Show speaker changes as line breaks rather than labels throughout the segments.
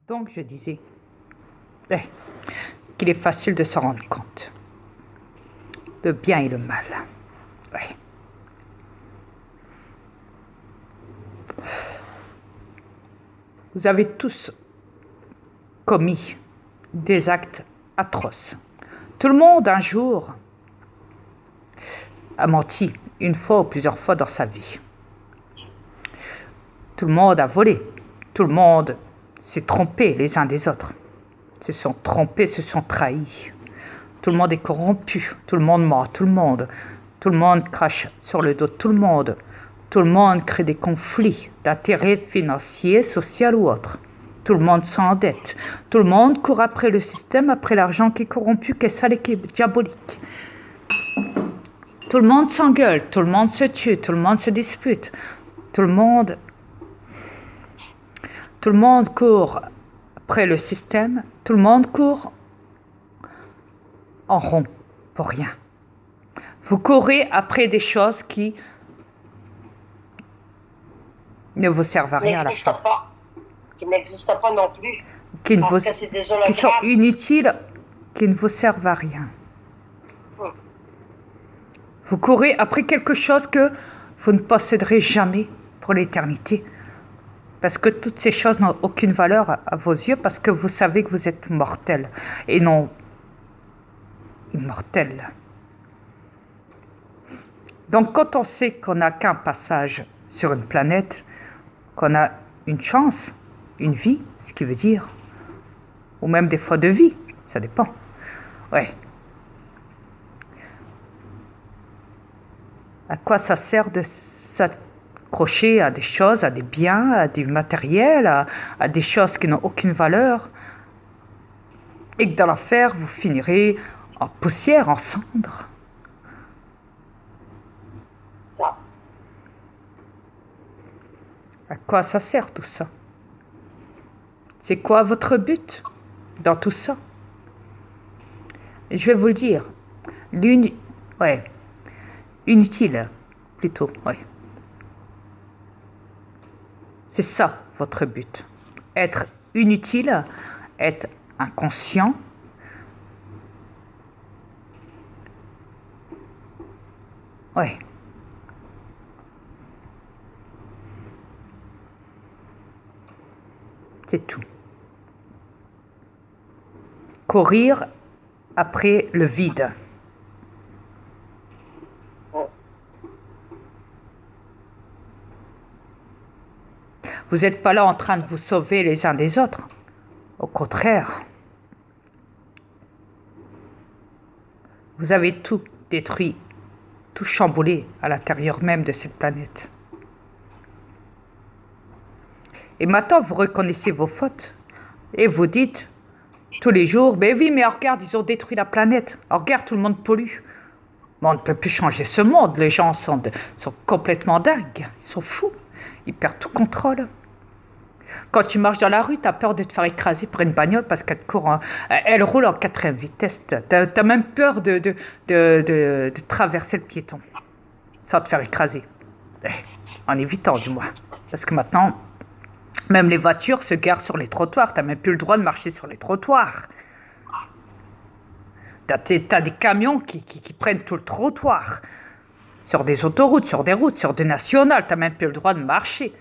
Donc je disais qu'il est facile de s'en rendre compte. Le bien et le mal. Ouais. Vous avez tous commis des actes atroces. Tout le monde un jour a menti une fois ou plusieurs fois dans sa vie. Tout le monde a volé. Tout le monde s'est trompé les uns des autres. Se sont trompés, se sont trahis. Tout le monde est corrompu. Tout le monde ment. Tout le monde crache sur le dos de tout le monde. Tout le monde crée des conflits d'intérêts financiers, sociaux ou autres. Tout le monde s'endette. Tout le monde court après le système, après l'argent qui est corrompu, qui est sale et qui est diabolique. Tout le monde s'engueule, tout le monde se tue, tout le monde se dispute. Tout le monde court après le système, tout le monde court en rond pour rien. Vous courez après des choses qui ne vous servent à rien à la fin.
Qui n'existent pas non plus.
Qui sont inutiles, qui ne vous servent à rien. Vous courez après quelque chose que vous ne posséderez jamais pour l'éternité. Parce que toutes ces choses n'ont aucune valeur à vos yeux, parce que vous savez que vous êtes mortel et non immortel. Donc quand on sait qu'on n'a qu'un passage sur une planète, qu'on a une chance, une vie, ce qui veut dire, ou même des fois de vie, ça dépend. Ouais. À quoi ça sert de s'accrocher à des choses, à des biens, à du matériel, à des choses qui n'ont aucune valeur, et que dans l'affaire, vous finirez en poussière, en cendres.
Ça.
À quoi ça sert tout ça? C'est quoi votre but dans tout ça? Et je vais vous le dire. Inutile, plutôt, ouais. C'est ça, votre but. Être inutile, être inconscient. Ouais. C'est tout. Courir après le vide. Vous n'êtes pas là en train de vous sauver les uns des autres. Au contraire. Vous avez tout détruit, tout chamboulé à l'intérieur même de cette planète. Et maintenant, vous reconnaissez vos fautes. Et vous dites tous les jours, mais oui, mais regarde, ils ont détruit la planète. Regarde, tout le monde pollue. Mais on ne peut plus changer ce monde. Les gens sont complètement dingues. Ils sont fous. Ils perdent tout contrôle. Quand tu marches dans la rue, tu as peur de te faire écraser par une bagnole parce qu'elle elle roule en 4e vitesse. Tu as même peur de traverser le piéton sans te faire écraser. En évitant, du moins. Parce que maintenant, même les voitures se garent sur les trottoirs. Tu n'as même plus le droit de marcher sur les trottoirs. Tu as des camions qui prennent tout le trottoir. Sur des autoroutes, sur des routes, sur des nationales. Tu n'as même plus le droit de marcher.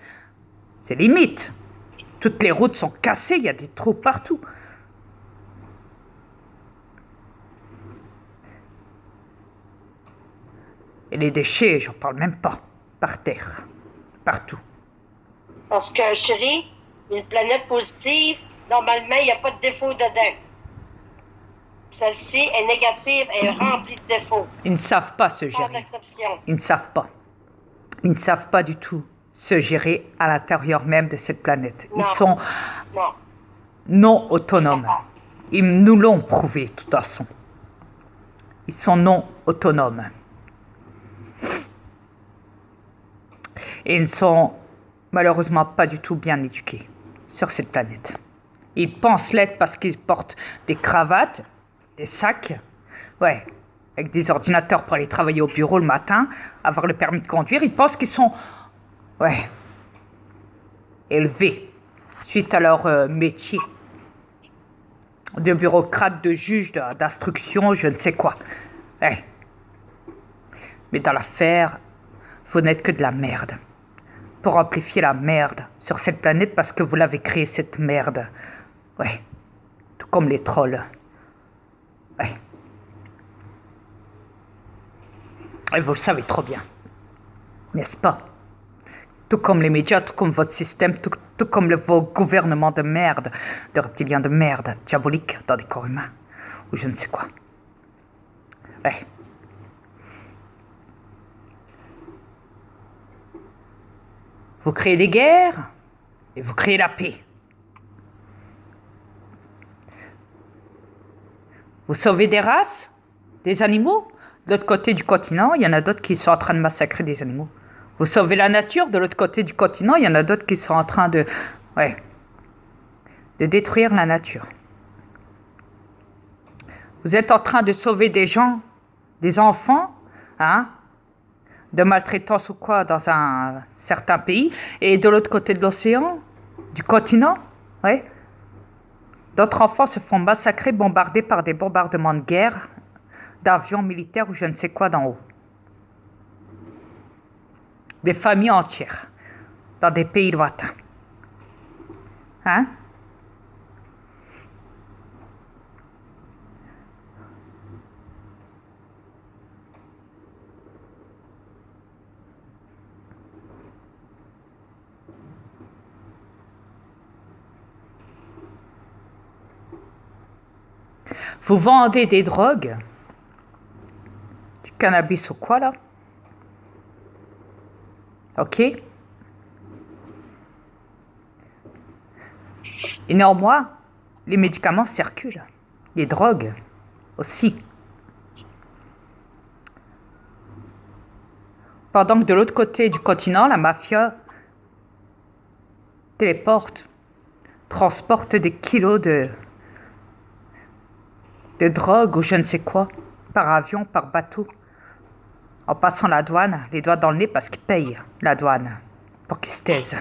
C'est limite. Toutes les routes sont cassées, il y a des trous partout. Et les déchets, j'en parle même pas. Par terre. Partout.
Parce que, chérie, une planète positive, normalement, il n'y a pas de défaut dedans. Celle-ci est négative et remplie de défauts.
Ils ne savent pas se gérer. Ils ne savent pas. Ils ne savent pas du tout se gérer à l'intérieur même de cette planète.
Non.
Ils sont non autonomes. Ils nous l'ont prouvé, de toute façon. Ils sont non autonomes. Et ils ne sont malheureusement pas du tout bien éduqués sur cette planète. Ils pensent l'être parce qu'ils portent des cravates, des sacs, ouais, avec des ordinateurs pour aller travailler au bureau le matin, avoir le permis de conduire. Ils pensent qu'ils sont, élevés suite à leur métier. de bureaucrates, de juges, d'instruction, je ne sais quoi. Eh. Mais dans l'affaire, vous n'êtes que de la merde. Pour amplifier la merde sur cette planète parce que vous l'avez créée, cette merde. Ouais. Tout comme les trolls. Ouais. Et vous le savez trop bien. N'est-ce pas? Tout comme les médias, tout comme votre système, tout comme vos gouvernements de merde, de reptiliens de merde, diaboliques dans des corps humains, ou je ne sais quoi. Ouais. Vous créez des guerres et vous créez la paix. Vous sauvez des races, des animaux. De l'autre côté du continent, il y en a d'autres qui sont en train de massacrer des animaux. Vous sauvez la nature, de l'autre côté du continent, il y en a d'autres qui sont en train de détruire la nature. Vous êtes en train de sauver des gens, des enfants, hein, de maltraitance ou quoi dans un certain pays, et de l'autre côté de l'océan, du continent, d'autres enfants se font massacrer, bombardés par des bombardements de guerre, d'avions militaires ou je ne sais quoi d'en haut. Des familles entières, dans des pays lointains. Hein? Vous vendez des drogues, du cannabis ou quoi là? Ok? Et néanmoins, les médicaments circulent, les drogues aussi. Pendant que de l'autre côté du continent, la mafia téléporte, transporte des kilos de drogue ou je ne sais quoi, par avion, par bateau, en passant la douane, les doigts dans le nez parce qu'ils payent la douane, pour qu'ils se taisent.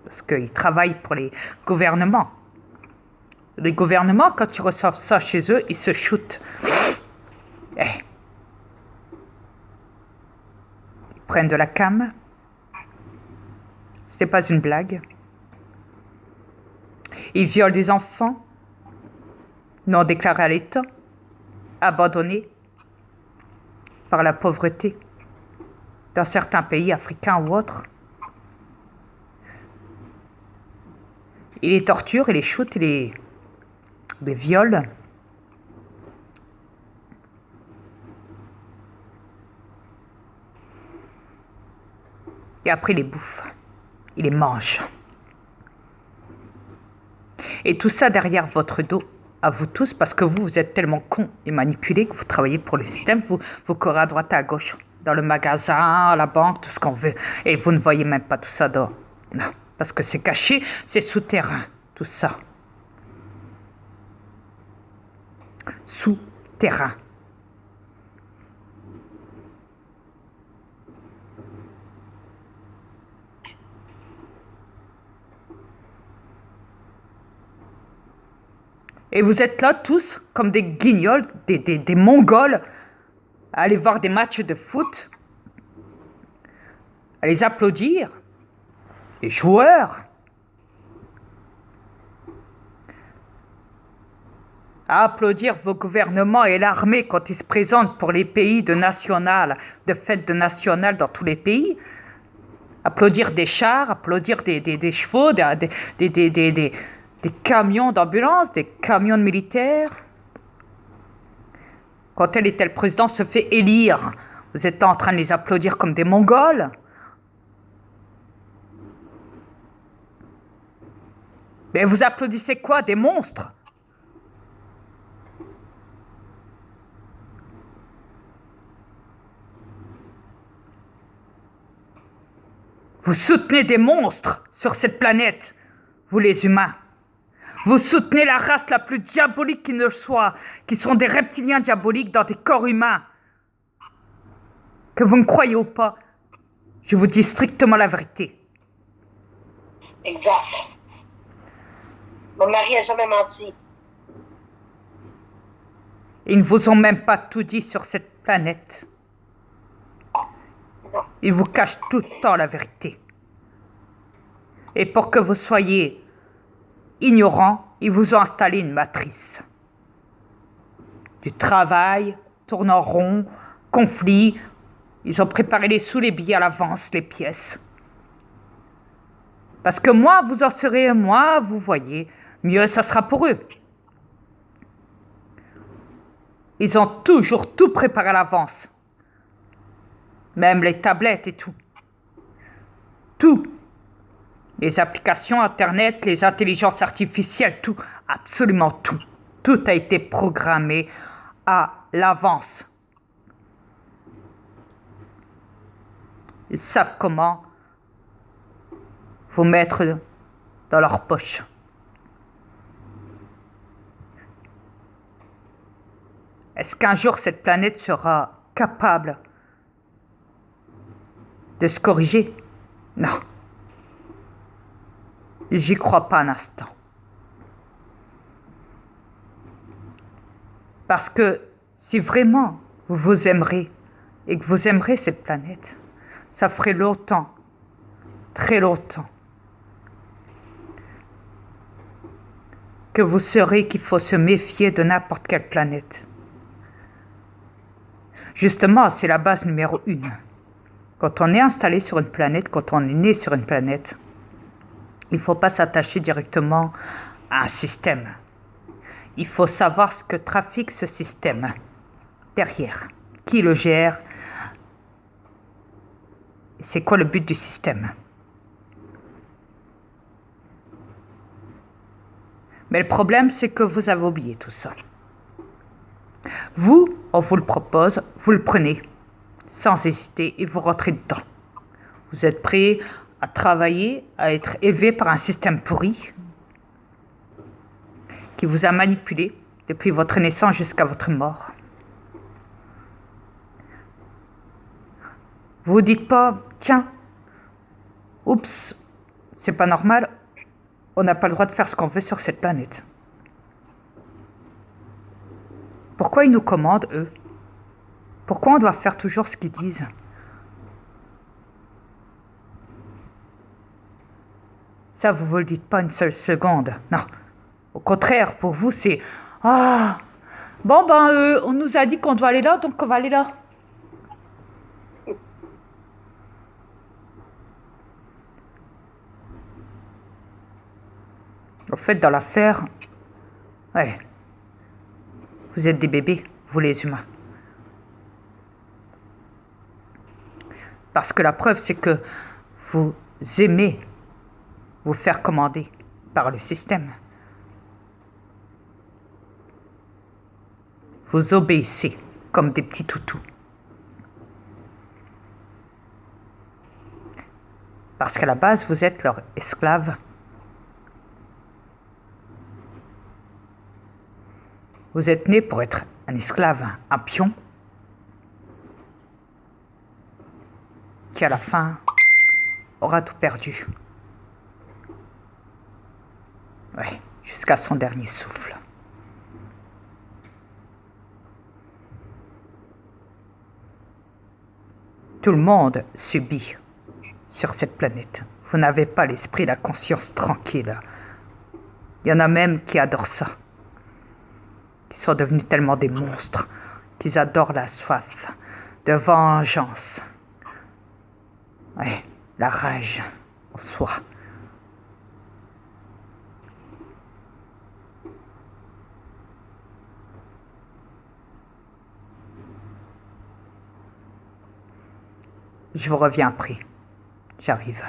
Parce qu'ils travaillent pour les gouvernements. Les gouvernements, quand ils reçoivent ça chez eux, ils se shootent. Ils prennent de la cam. Ce n'est pas une blague. Ils violent des enfants non déclarés à l'État, abandonnés par la pauvreté dans certains pays africains ou autres. Ils les torturent, ils les shootent, ils les violent. Et après, ils les bouffent. Ils les mangent. Et tout ça derrière votre dos, à vous tous, parce que vous êtes tellement cons et manipulés que vous travaillez pour le système, vous courez à droite et à gauche, dans le magasin, à la banque, tout ce qu'on veut. Et vous ne voyez même pas tout ça dehors. Non, parce que c'est caché, c'est souterrain, tout ça. Souterrain. Et vous êtes là tous comme des guignols, des Mongols, à aller voir des matchs de foot, à les applaudir, les joueurs, à applaudir vos gouvernements et l'armée quand ils se présentent pour les pays de fêtes de nationales dans tous les pays, applaudir des chars, applaudir des chevaux, des camions d'ambulance, des camions de militaires. Quand tel et tel président se fait élire, vous êtes en train de les applaudir comme des Mongols. Mais vous applaudissez quoi? Des monstres? Vous soutenez des monstres sur cette planète, vous les humains. Vous soutenez la race la plus diabolique qui ne soit, qui sont des reptiliens diaboliques dans des corps humains. Que vous me croyez ou pas, je vous dis strictement la vérité.
Exact. Mon mari n'a jamais menti.
Ils ne vous ont même pas tout dit sur cette planète.
Non.
Ils vous cachent tout le temps la vérité. Et pour que vous soyez ignorants, ils vous ont installé une matrice. Du travail, tourne en rond, conflit. Ils ont préparé les sous, les billets à l'avance, les pièces. Parce que moi, vous en serez, moi, vous voyez, mieux ça sera pour eux. Ils ont toujours tout préparé à l'avance. Même les tablettes et tout. Tout. Les applications Internet, les intelligences artificielles, tout. Absolument tout. Tout a été programmé à l'avance. Ils savent comment vous mettre dans leur poche. Est-ce qu'un jour cette planète sera capable de se corriger? Non. J'y crois pas un instant. Parce que si vraiment vous vous aimerez et que vous aimerez cette planète, ça ferait longtemps, très longtemps, que vous saurez qu'il faut se méfier de n'importe quelle planète. Justement, c'est la base numéro 1. Quand on est installé sur une planète, quand on est né sur une planète, il ne faut pas s'attacher directement à un système. Il faut savoir ce que trafique ce système derrière, qui le gère, c'est quoi le but du système. Mais le problème, c'est que vous avez oublié tout ça. Vous, on vous le propose, vous le prenez, sans hésiter, et vous rentrez dedans. Vous êtes prêt à travailler, à être élevé par un système pourri qui vous a manipulé depuis votre naissance jusqu'à votre mort. Vous dites pas, tiens, oups, c'est pas normal, on n'a pas le droit de faire ce qu'on veut sur cette planète. Pourquoi ils nous commandent, eux? Pourquoi on doit faire toujours ce qu'ils disent? Ça, vous ne le dites pas une seule seconde. Non. Au contraire, pour vous, c'est « Ah, bon, on nous a dit qu'on doit aller là, donc on va aller là. » Au fait, dans l'affaire, ouais, vous êtes des bébés, vous les humains. Parce que la preuve, c'est que vous aimez vous faire commander par le système. Vous obéissez comme des petits toutous. Parce qu'à la base, vous êtes leur esclave. Vous êtes né pour être un esclave, un pion, qui à la fin aura tout perdu. Ouais, jusqu'à son dernier souffle. Tout le monde subit sur cette planète. Vous n'avez pas l'esprit, la conscience tranquille. Il y en a même qui adorent ça. Qui sont devenus tellement des monstres qu'ils adorent la soif de vengeance. Ouais, la rage en soi. Je vous reviens après. J'arrive.